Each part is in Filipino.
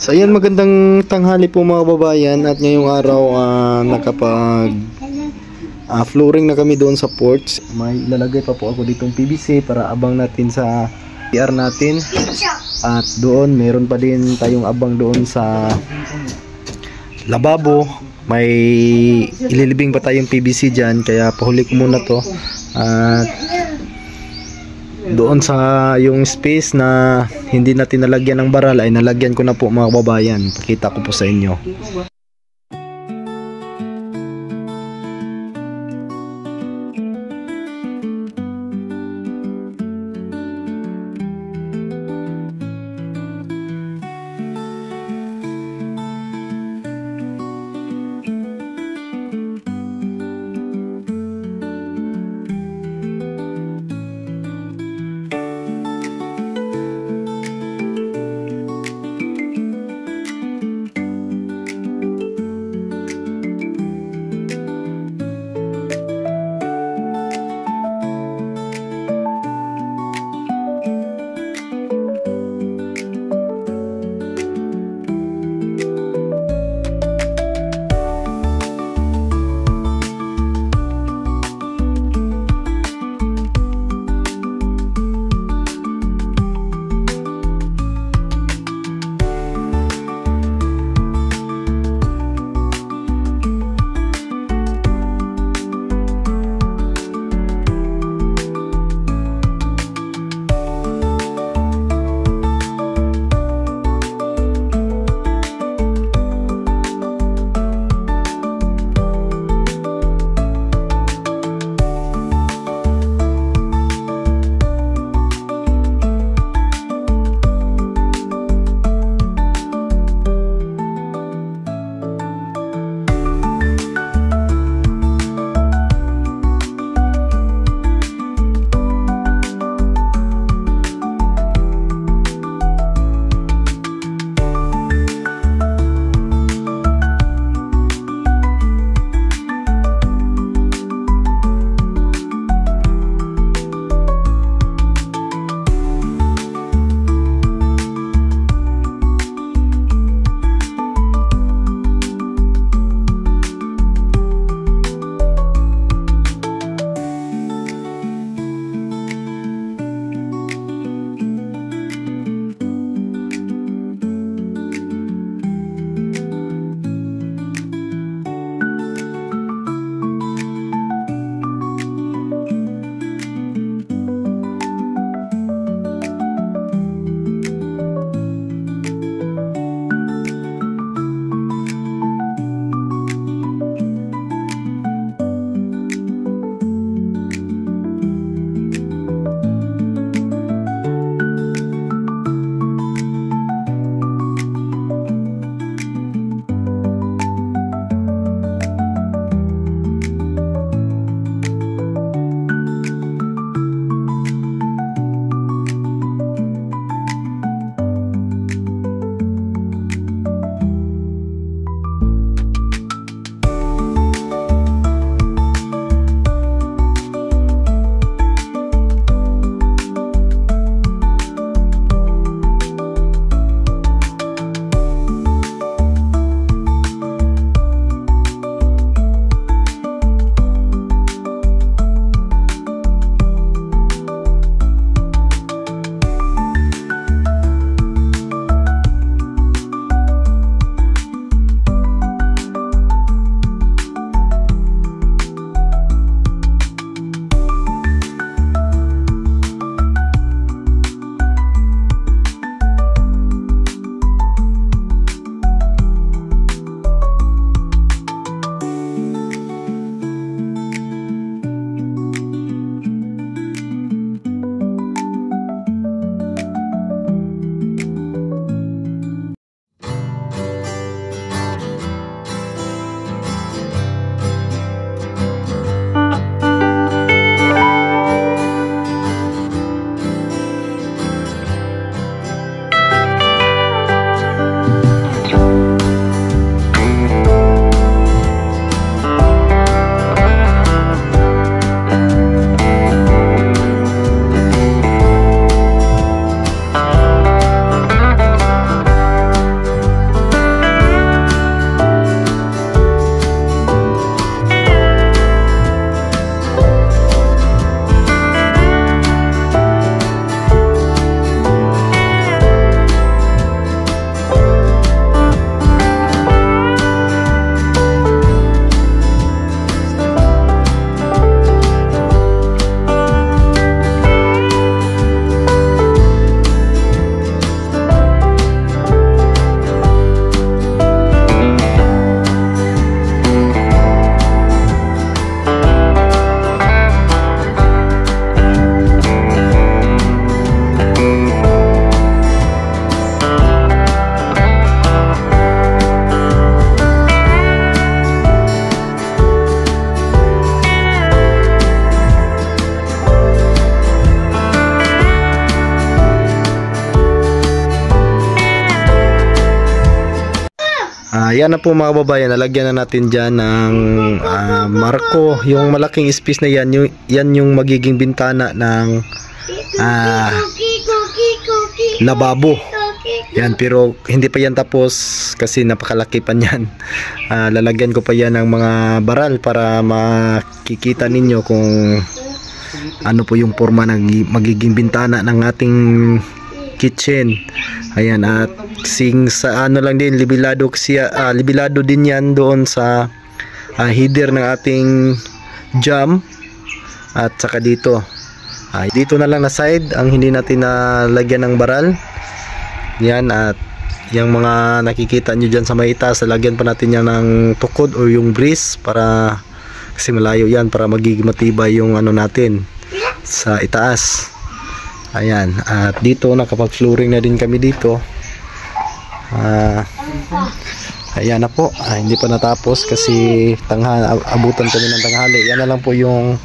So ayan, magandang tanghali po mga babayan, at ngayong araw nakapag flooring na kami doon sa porch. May ilalagay pa po ako ditong PVC para abang natin sa CR natin. At doon meron pa din tayong abang doon sa lababo. May ililibing pa tayong PVC dyan, kaya pahuli ko muna to. At doon sa yung space na hindi natin nalagyan ng baral ay nalagyan ko na po mga kababayan. Pakita ko po sa inyo. Yan na po mga kababayan, nalagyan na natin dyan ng marko. Yung malaking space na yan yung magiging bintana ng lababo. Yan, pero hindi pa yan tapos kasi napakalaki pa niyan. Lalagyan ko pa yan ng mga baral para makikita ninyo kung ano po yung forma ng magiging bintana ng ating kitchen. Ayan, at sa ano lang din, libilado din yan doon sa header ng ating jam. At saka dito dito na lang na side ang hindi natin nalagyan ng baral. Yan, at yung mga nakikita nyo dyan sa may itaas, lagyan pa natin yan ng tukod o yung breeze para kasi malayo yan, para magiging matibay yung ano natin sa itaas. Ayan, at dito nakapag flooring na din kami dito. Ayan na po, hindi pa natapos kasi abutan kami ng tanghali. Yan na lang po yung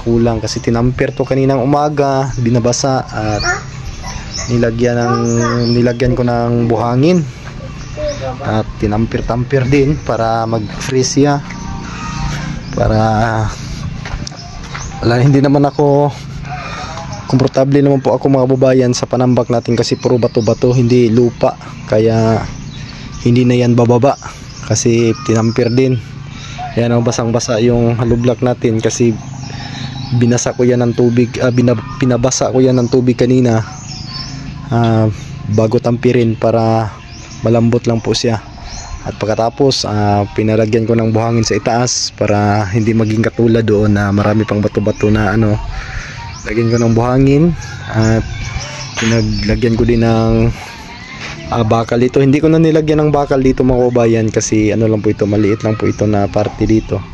kulang kasi tinamper to kaninang umaga, binabasa at nilagyan ko ng buhangin at tinamper-tamper din para mag-freeze siya, para hindi naman ako komportable naman po ako mga babayan sa panambak natin kasi puro bato-bato, hindi lupa, kaya hindi na yan bababa kasi tinamper din. Yan ang basang-basa yung halublak natin kasi binasa ko yan ng tubig, pinabasa ko yan ng tubig kanina bago tampirin para malambot lang po siya. At pagkatapos pinalagyan ko ng buhangin sa itaas para hindi maging katulad doon na marami pang bato-bato na ano. Lagyan ko ng buhangin at pinaglagyan ko din ng bakal dito. Hindi ko na nilagyan ng bakal dito mga kabayan kasi ano lang po ito, maliit lang po ito na parte dito.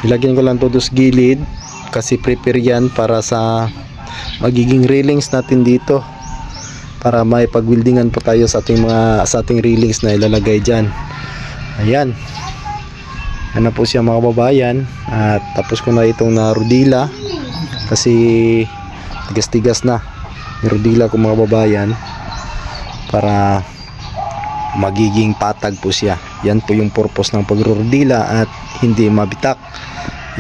Nilagyan ko lang to sa gilid kasi prepare yan para sa magiging railings natin dito, para may pagwildingan po tayo sa ating railings na ilalagay dyan. Ayan, yan na po siya mga kababayan. At tapos ko na itong narudila kasi tigas-tigas na nirudila ko mga kababayan para magiging patag po siya. Yan po yung purpose ng pagrudila at hindi mabitak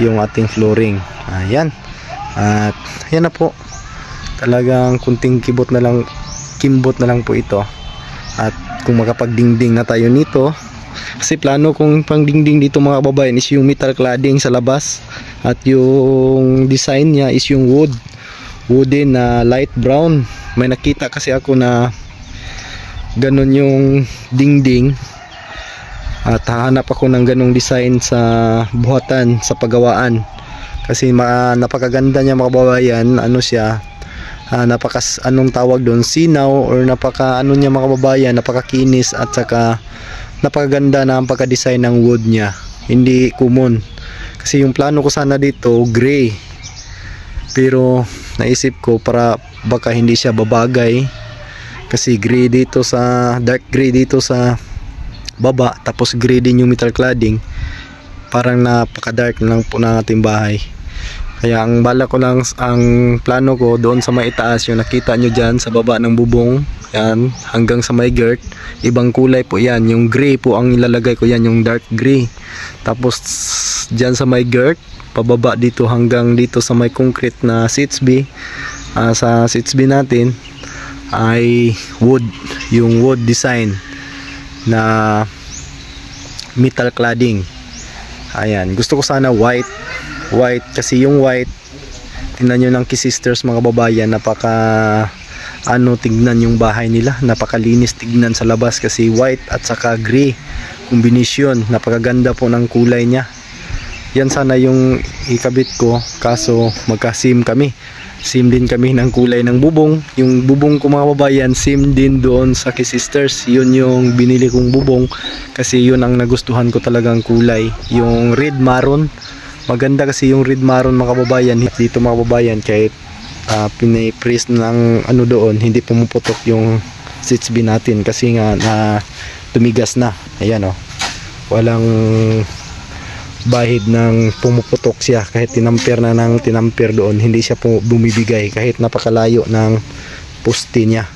yung ating flooring. Ayan, at yan na po, talagang kunting kimbot na lang po ito. At kung makapagdingding na tayo nito, kasi plano kong pang dingding dito mga kababayan is yung metal cladding sa labas, at yung design niya is yung wooden na light brown. May nakita kasi ako na ganun yung dingding at hahanap ako ng ganung design sa buhatan, sa paggawaan kasi napakaganda niya mga kababayan. Ano siya, anong tawag doon, sinaw, or niya mga kababayan, napakakinis at saka napakaganda na ang pagka-design ng wood niya, hindi common. Kasi yung plano ko sana dito gray, pero naisip ko para baka hindi siya babagay kasi gray dito dark gray dito sa baba, tapos gray din yung metal cladding, parang napaka-dark lang po ng ating bahay. Kaya ang bala ko lang, ang plano ko doon sa may itaas, yung nakita nyo dyan sa baba ng bubong, yan, hanggang sa may girt, ibang kulay po yan. Yung gray po ang ilalagay ko, yan yung dark gray. Tapos dyan sa may girt, pababa dito hanggang dito sa may concrete na seats B, sa seats B natin ay wood, yung wood design na metal cladding. Ayan, gusto ko sana white kasi yung white, tingnan nyo ng Kisisters mga kababayan, tignan yung bahay nila, napakalinis tignan sa labas kasi white at saka gray combination, napakaganda po ng kulay niya. Yan sana yung ikabit ko, kaso magka-same kami, same din kami ng kulay ng bubong. Yung bubong ko mga kababayan, same din doon sa Kisisters. Yun yung binili kong bubong kasi yun ang nagustuhan ko talagang kulay, yung red maroon. Maganda kasi yung red maroon mga kababayan. Dito mga kababayan, kahit pinipress ng ano doon, hindi pumuputok yung seats B natin kasi nga na tumigas na. Ayan walang bahid ng pumuputok siya. Kahit tinamper na ng tinamper doon, hindi siya bumibigay kahit napakalayo ng poste niya.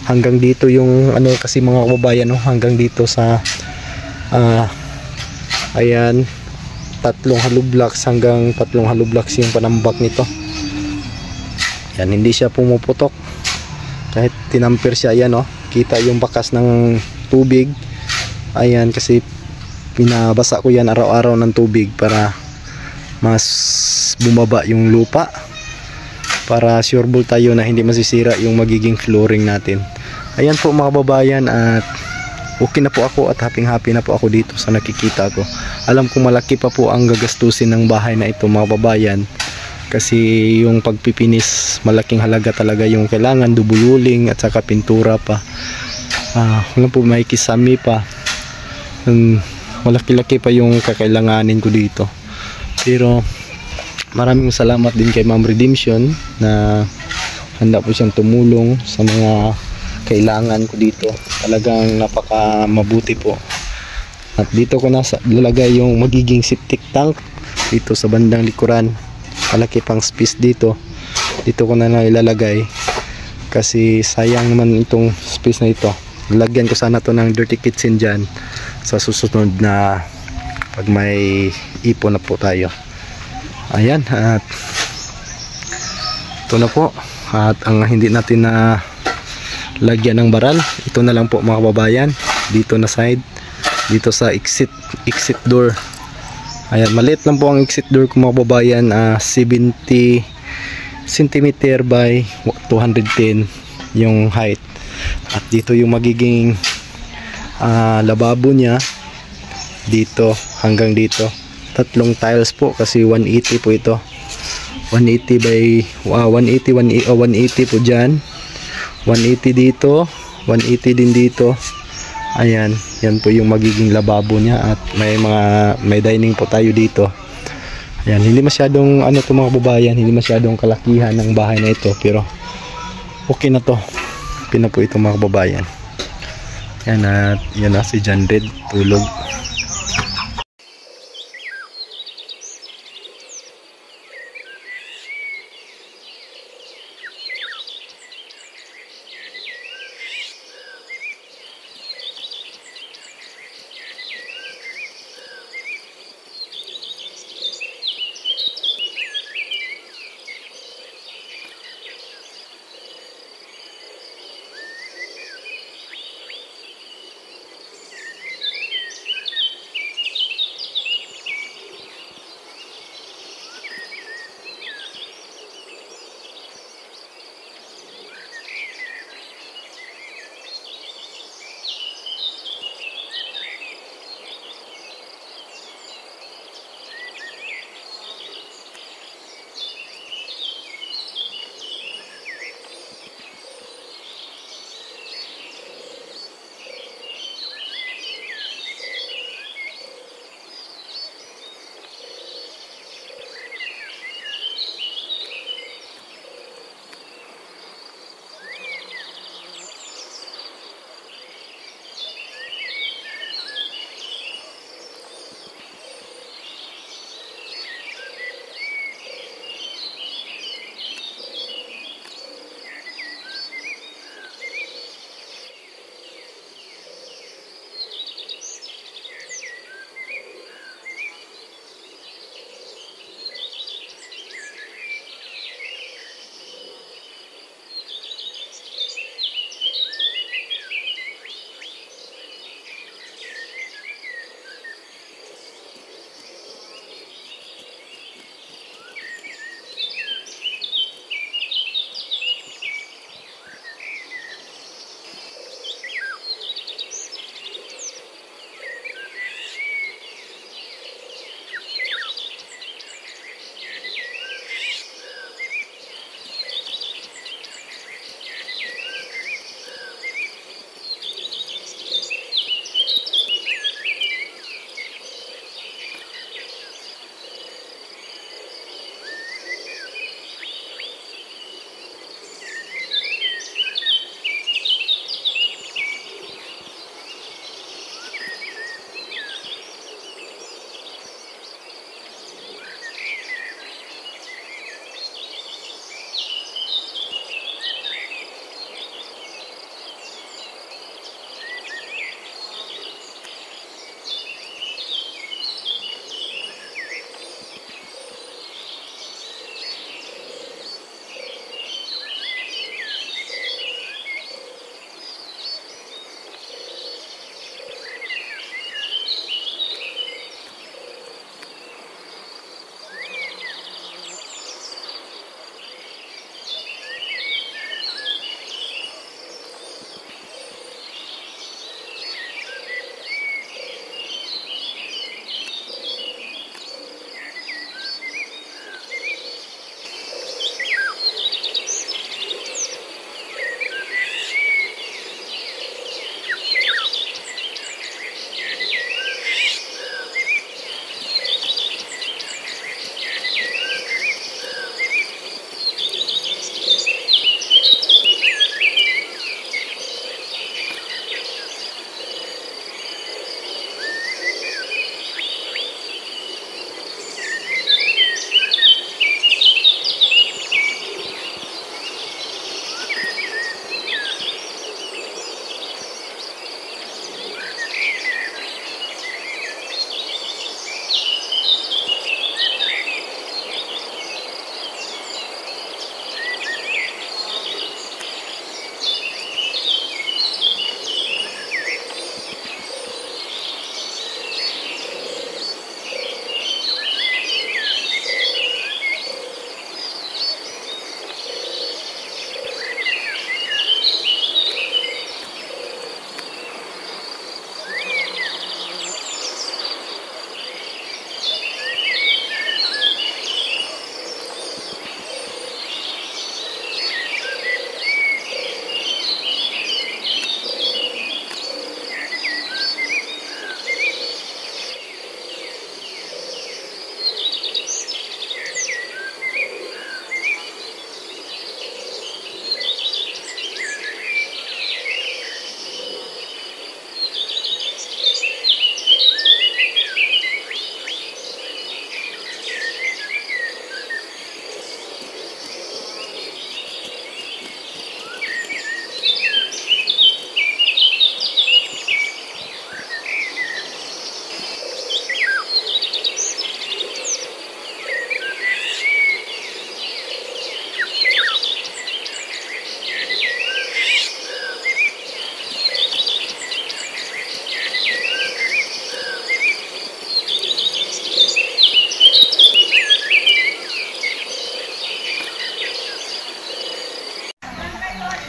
Hanggang dito yung kasi mga kababayan, hanggang dito sa Ah, ayan, tatlong hollow blocks hanggang tatlong hollow blocks yung panambak nito. Yan, hindi siya pumuputok kahit tinamper siya. Ayan, oh, kita yung bakas ng tubig. Ayan, kasi pinabasa ko yan araw-araw ng tubig para mas bumaba yung lupa, para sureball tayo na hindi masisira yung magiging flooring natin. Ayan po mga kababayan, at okay na po ako at happy na po ako dito sa nakikita ko. Alam kong malaki pa po ang gagastusin ng bahay na ito mga kababayan, kasi yung pagpipinis malaking halaga talaga yung kailangan, dubululing at saka pintura pa. Wala po, may kisami pa. Malaki-laki pa yung kakailanganin ko dito. Pero maraming salamat din kay Ma'am Redemption na handa po siyang tumulong sa mga kailangan ko dito. Talagang napaka mabuti po. At dito ko na lalagay yung magiging septic tank dito sa bandang likuran. Malaki pang space dito. Dito ko na ilalagay kasi sayang naman itong space na ito. Lagyan ko sana to ng dirty kitchen dyan sa susunod na pag may ipon na po tayo. Ayan, at ito na po. At ang hindi natin na lagyan ng baral, ito na lang po mga kababayan, dito na side, dito sa exit door. Ayan, maliit lang po ang exit door ko mga kababayan, 70 cm by 210 yung height. At dito yung magiging lababo niya, dito hanggang dito. Tatlong tiles po kasi 180 po ito. 180 by 180 po dyan, 180 dito, 180 din dito. Ayan, yan po yung magiging lababo niya. At may dining po tayo dito. Ayan, hindi masyadong ano to mga kababayan, hindi masyadong kalakihan ng bahay na ito, pero okay na to. Okay na po ito mga kababayan. Yan, at yan na si John Red tulog.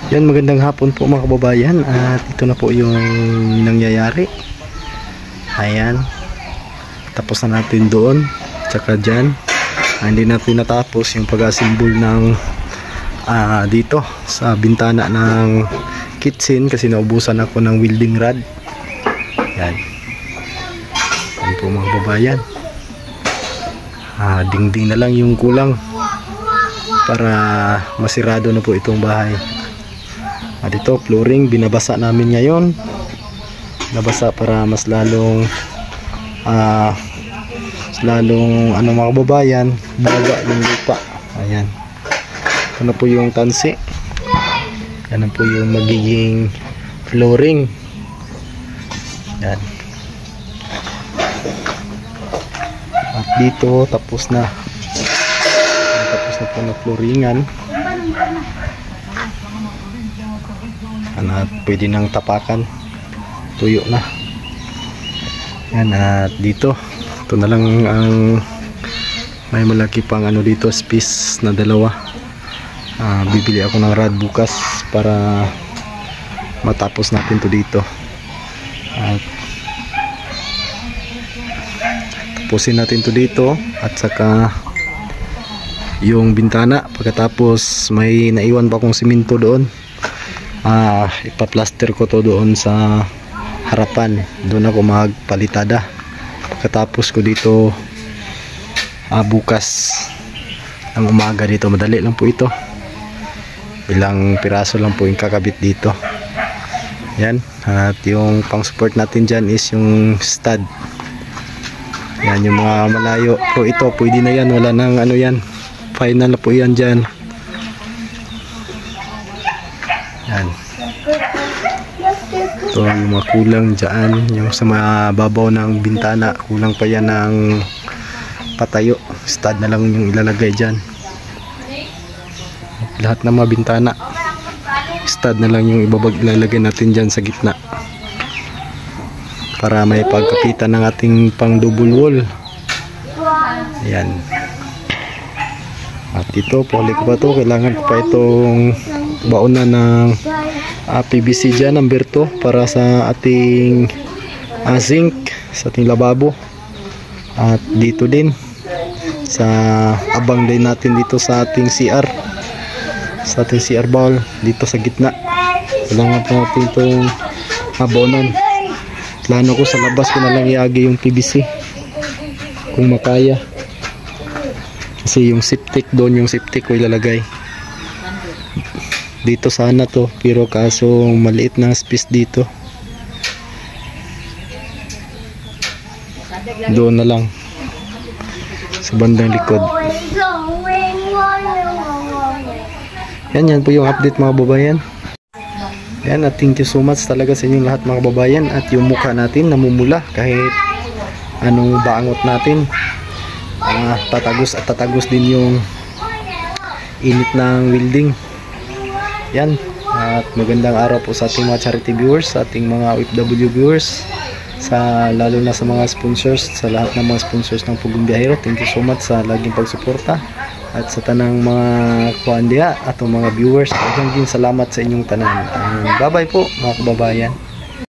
Yan, magandang hapon po mga kababayan, at ito na po yung nangyayari. Ayan, tapos na natin doon, tsaka dyan. Hindi natin natapos yung pag-assemble ng dito sa bintana ng kitchen kasi naubusan ako ng welding rod. Yan, yan po mga kababayan. Dingding na lang yung kulang para masirado na po itong bahay. Dito flooring binabasa namin ngayon, nabasa para mas lalong ano mga kababayan, baga yung lupa. Ayan, ito na po yung tansi, yan na po yung magiging flooring. Yan, at dito tapos na po na flooringan. At pwede nang tapakan, tuyo na yan. At dito, ito na lang ang may malaki pang ano dito, space na dalawa. Bibili ako ng rod bukas para matapos natin to dito. At tapusin natin to dito, at saka yung bintana. Pagkatapos may naiwan pa akong simento doon, ipa-plaster ko to doon sa harapan, doon ako magpalitada. Pagkatapos ko dito bukas ng umaga dito, madali lang po ito, ilang piraso lang po yung kakabit dito. Yan, at yung pang support natin dyan is yung stud. Yan, yung mga malayo po ito, pwede na yan, wala nang ano yan, final na po yan dyan. Yan, ito yung mga kulang dyan, yung sa mababaw ng bintana, kulang pa yan ng patayo. Stud na lang yung ilalagay dyan. Lahat ng mga bintana, stud na lang yung ilalagay natin dyan sa gitna para may pagkapitan ng ating pang double wall. Ayan, at ito, puli ko pa ito, kailangan ko pa itong baunan ng PVC dyan, number 2, para sa ating sink, sa ating lababo. At dito din sa abang din natin dito sa ating CR, sa ating CR bowl dito sa gitna. Kailangan pa natin itong baunan. Plano ko sa labas ko na lang iagi yung PVC kung makaya, kasi yung septic doon, yung septic ko ilalagay dito sana to, pero kaso maliit na space dito, doon na lang sa bandang likod. Yan po yung update mga babayan. Yan, at thank you so much talaga sa inyong lahat mga babayan. At yung mukha natin namumula kahit anong baangot natin, tatagos at tatagos din yung init ng welding. Yan, at magandang araw po sa ating mga charity viewers, sa ating mga OFW viewers, lalo na sa mga sponsors, sa lahat ng mga sponsors ng Pugong Biyahero. Thank you so much sa laging pagsuporta, at sa tanang mga kuandiya at mga viewers, din salamat sa inyong tanan. Bye bye po mga kababayan.